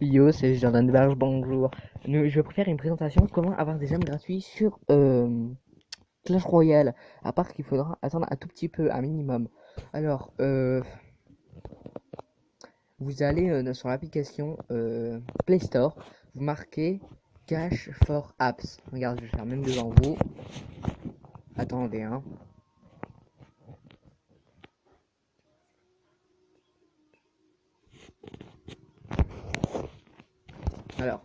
Yo, c'est Jordan Berge, bonjour. Je préfère une présentation comment avoir des gemmes gratuits sur Clash Royale, à part qu'il faudra attendre un tout petit peu, un minimum. Alors, vous allez sur l'application Play Store, vous marquez Cash for Apps. Regarde, je vais faire même devant vous. Attendez, hein. Alors,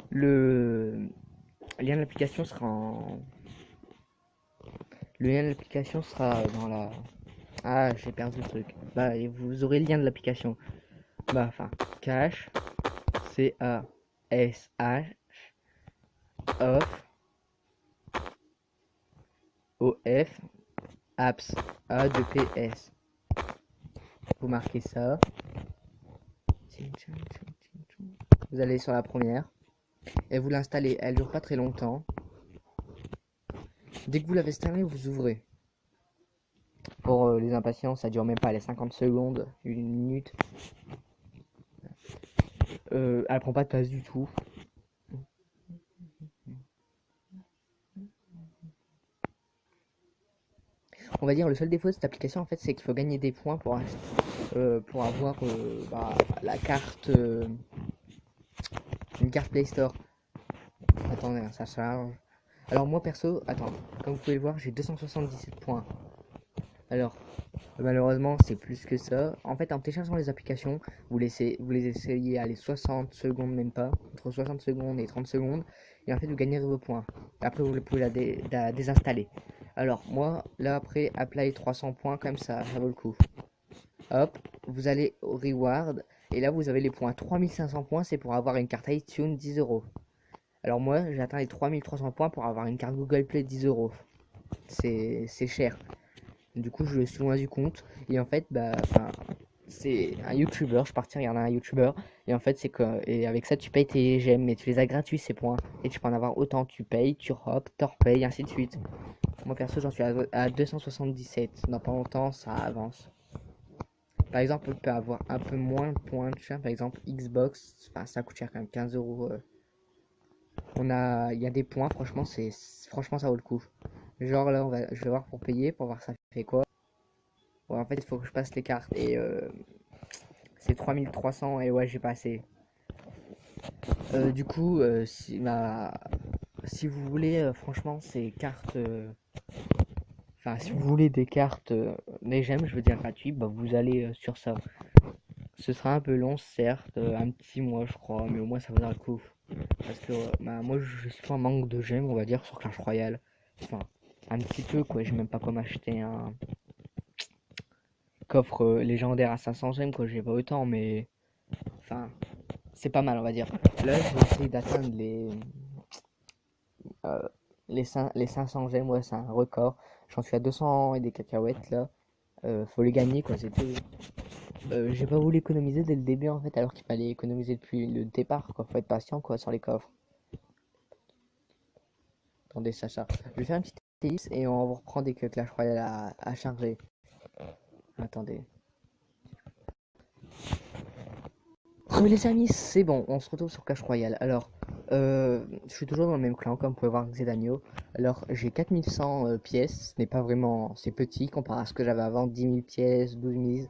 le lien de l'application sera en... Le lien de l'application sera dans la... Ah, j'ai perdu le truc. Bah, et vous aurez le lien de l'application. Bah, enfin, Cash, C-A-S-H, Off, O-F, Apps, A-2-P-S. Vous marquez ça. Vous allez sur la première. Et vous l'installez. Elle dure pas très longtemps. Dès que vous l'avez installé, vous ouvrez. Pour les impatients, ça dure même pas les 50 secondes, une minute. Elle prend pas de place du tout. On va dire le seul défaut de cette application en fait, c'est qu'il faut gagner des points pour avoir la carte, une carte Play Store. Attendez, hein, ça charge. Alors moi perso, attends, comme vous pouvez le voir, j'ai 277 points. Alors, malheureusement, c'est plus que ça. En fait, en téléchargeant les applications, vous les essayez à les 60 secondes, même pas, entre 60 secondes et 30 secondes, et en fait, vous gagnez vos points. Après, vous pouvez la désinstaller. Alors, moi, là, après, apply 300 points, comme ça vaut le coup. Hop, vous allez au reward, et là, vous avez les points. 3500 points, c'est pour avoir une carte iTunes 10 euros. Alors, moi, j'ai atteint les 3300 points pour avoir une carte Google Play 10 euros. C'est cher. Du coup, je suis loin du compte. Et en fait, c'est un YouTuber. Je suis parti regarder un YouTuber. Et en fait, c'est que. Et avec ça, tu payes tes gemmes. Mais tu les as gratuits, ces points. Et tu peux en avoir autant. Tu payes, tu hop, tu repayes, ainsi de suite. Moi, perso, j'en suis à 277. Dans pas longtemps, ça avance. Par exemple, on peut avoir un peu moins de points de cher. Par exemple, Xbox. Enfin, ça coûte cher quand même. 15 euros. Il y a des points. Franchement, ça vaut le coup. Genre là, je vais voir pour payer. Pour voir ça fait quoi. Ouais, en fait, il faut que je passe les cartes et c'est 3300 et ouais, j'ai passé. Du coup, si vous voulez, franchement, ces cartes, enfin, si vous voulez des cartes, des gemmes, je veux dire gratuites, bah, vous allez sur ça. Ce sera un peu long, certes, un petit mois, je crois, mais au moins ça vaudra le coup. Parce que moi, je suis pas en manque de gemmes, on va dire, sur Clash Royale. Enfin, un petit peu, quoi, j'ai même pas quoi m'acheter un coffre légendaire à 500 gemmes, quoi, j'ai pas autant, mais enfin, c'est pas mal, on va dire. Là, je vais essayer d'atteindre euh, les 500 gemmes, ouais, c'est un record. J'en suis à 200 et des cacahuètes là. Faut les gagner, quoi, c'est tout. J'ai pas voulu économiser dès le début en fait, alors qu'il fallait économiser depuis le départ, quoi. Faut être patient, quoi, sur les coffres. Attendez, Sacha. Je vais faire une petite ellipse et on vous reprend dès que Clash Royale a chargé. Attendez. Les amis, c'est bon, on se retrouve sur Clash Royale. Alors, je suis toujours dans le même clan, comme vous pouvez voir, Xedanio. Alors, j'ai 4100 pièces, ce n'est pas vraiment, c'est petit comparé à ce que j'avais avant, 10 000 pièces, 12 000,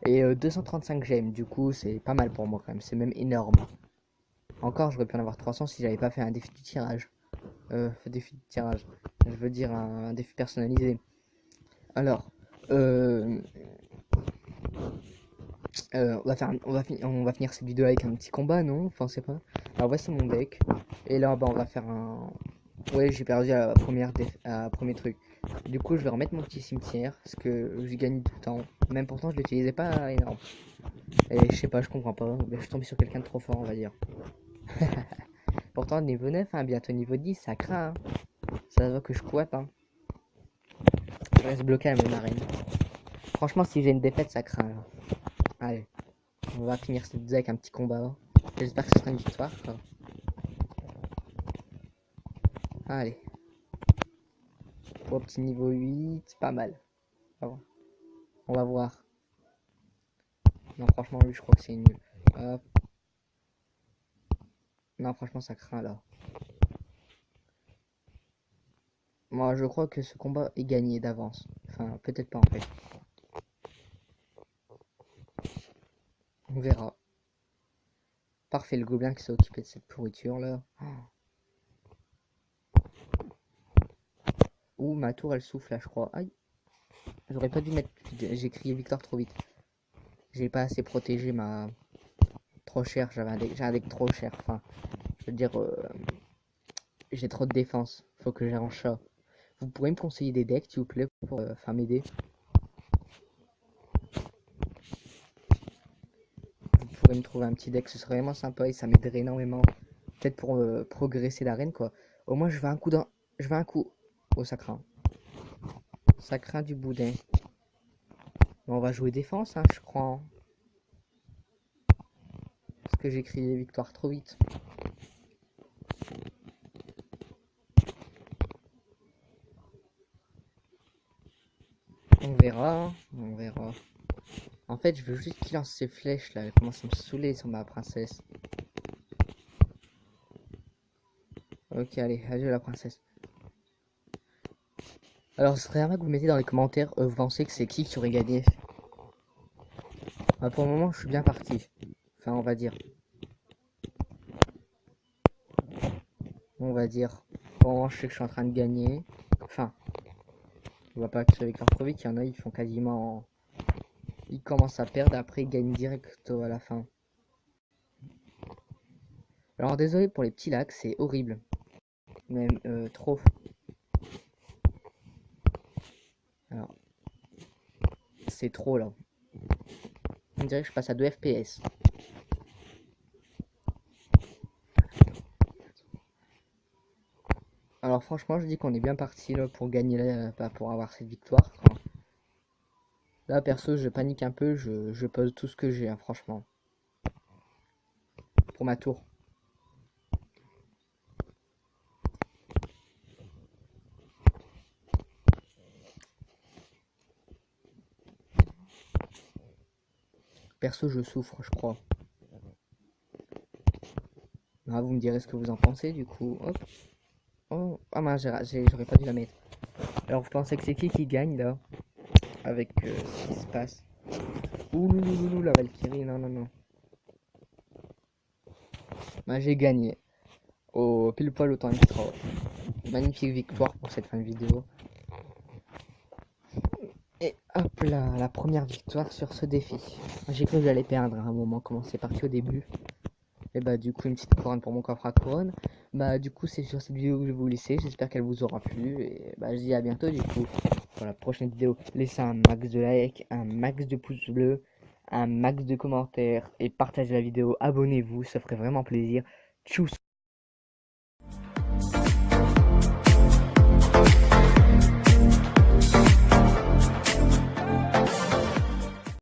et 235 gemmes, du coup, c'est pas mal pour moi quand même, c'est même énorme. Encore, j'aurais pu en avoir 300 si j'avais pas fait un défi du tirage. Défi de tirage, je veux dire un défi personnalisé. Alors, euh, on va finir cette vidéo avec un petit combat, non? Vous pensez pas? Alors voici mon deck. Et là, bah, on va faire un... Ouais, j'ai perdu à premier truc. Du coup, je vais remettre mon petit cimetière, parce que j'ai gagné tout le temps. Même pourtant, je l'utilisais pas énorme. Et je sais pas, je comprends pas. Mais je suis tombé sur quelqu'un de trop fort, on va dire. Pourtant, niveau 9, hein, bientôt niveau 10, ça craint. Hein. Ça se voit que je couette. Hein. Je reste bloqué à la même arène. Franchement, si j'ai une défaite, ça craint. Là. Allez. On va finir cette vidéo avec un petit combat. J'espère que ce sera une victoire, quoi. Allez. Pour petit niveau 8, pas mal. On va voir. Non, franchement, lui, je crois que c'est nul. Hop. Non, franchement, ça craint, là. Moi, je crois que ce combat est gagné d'avance. Enfin, peut-être pas, en fait. On verra. Parfait, le gobelin qui s'est occupé de cette pourriture, là. Ouh, ma tour, elle souffle, là, je crois. Aïe. J'aurais pas dû mettre... J'ai crié victoire trop vite. J'ai pas assez protégé ma... Trop cher, j'ai un deck trop cher. Enfin, je veux dire... J'ai trop de défense. Faut que j'ai un chat. Vous pourrez me conseiller des decks, s'il vous plaît, pour m'aider. Vous pourrez me trouver un petit deck, ce serait vraiment sympa et ça m'aiderait énormément. Peut-être pour progresser l'arène, quoi. Au moins, je vais un coup dans... Je vais un coup... Oh, ça craint. Ça craint du boudin. Bon, on va jouer défense, hein, je crois. Parce que j'ai crié victoire trop vite. On verra, on verra. En fait, je veux juste qu'il lance ses flèches là. Elle commence à me saouler sur ma princesse. Ok, allez, adieu la princesse. Alors, ce serait vraiment que vous mettez dans les commentaires, vous pensez que c'est qui aurait gagné. Pour le moment, je suis bien parti. Enfin, on va dire. On va dire. Pour le moment, je sais que je suis en train de gagner. Enfin, on va pas que avec leur trop vite. Il y en a, ils font quasiment... Ils commencent à perdre, après ils gagnent direct à la fin. Alors désolé pour les petits lags, c'est horrible. Même trop. Alors, c'est trop là. On dirait que je passe à 2 FPS. Alors franchement, je dis qu'on est bien parti là pour gagner, là, pour avoir cette victoire. Enfin, là perso, je panique un peu, je pose tout ce que j'ai, hein, franchement. Pour ma tour. Perso, je souffre, je crois. Ah, vous me direz ce que vous en pensez, du coup. Hop. Oh, ah mince, j'aurais pas dû la mettre. Alors, vous pensez que c'est qui gagne, là? Avec ce qui se passe. Ouh, loulou, la Valkyrie, non, non, non. Bah, j'ai gagné. Au pile poil au temps extra. Magnifique victoire pour cette fin de vidéo. Et hop là, la première victoire sur ce défi. J'ai cru que j'allais perdre à un moment, comment c'est parti au début. Et bah du coup une petite couronne pour mon coffre à couronne. Bah du coup c'est sur cette vidéo que je vais vous laisser, j'espère qu'elle vous aura plu. Et bah je dis à bientôt du coup pour la prochaine vidéo. Laissez un max de likes, un max de pouces bleus, un max de commentaires et partagez la vidéo, abonnez-vous, ça ferait vraiment plaisir. Tchuss.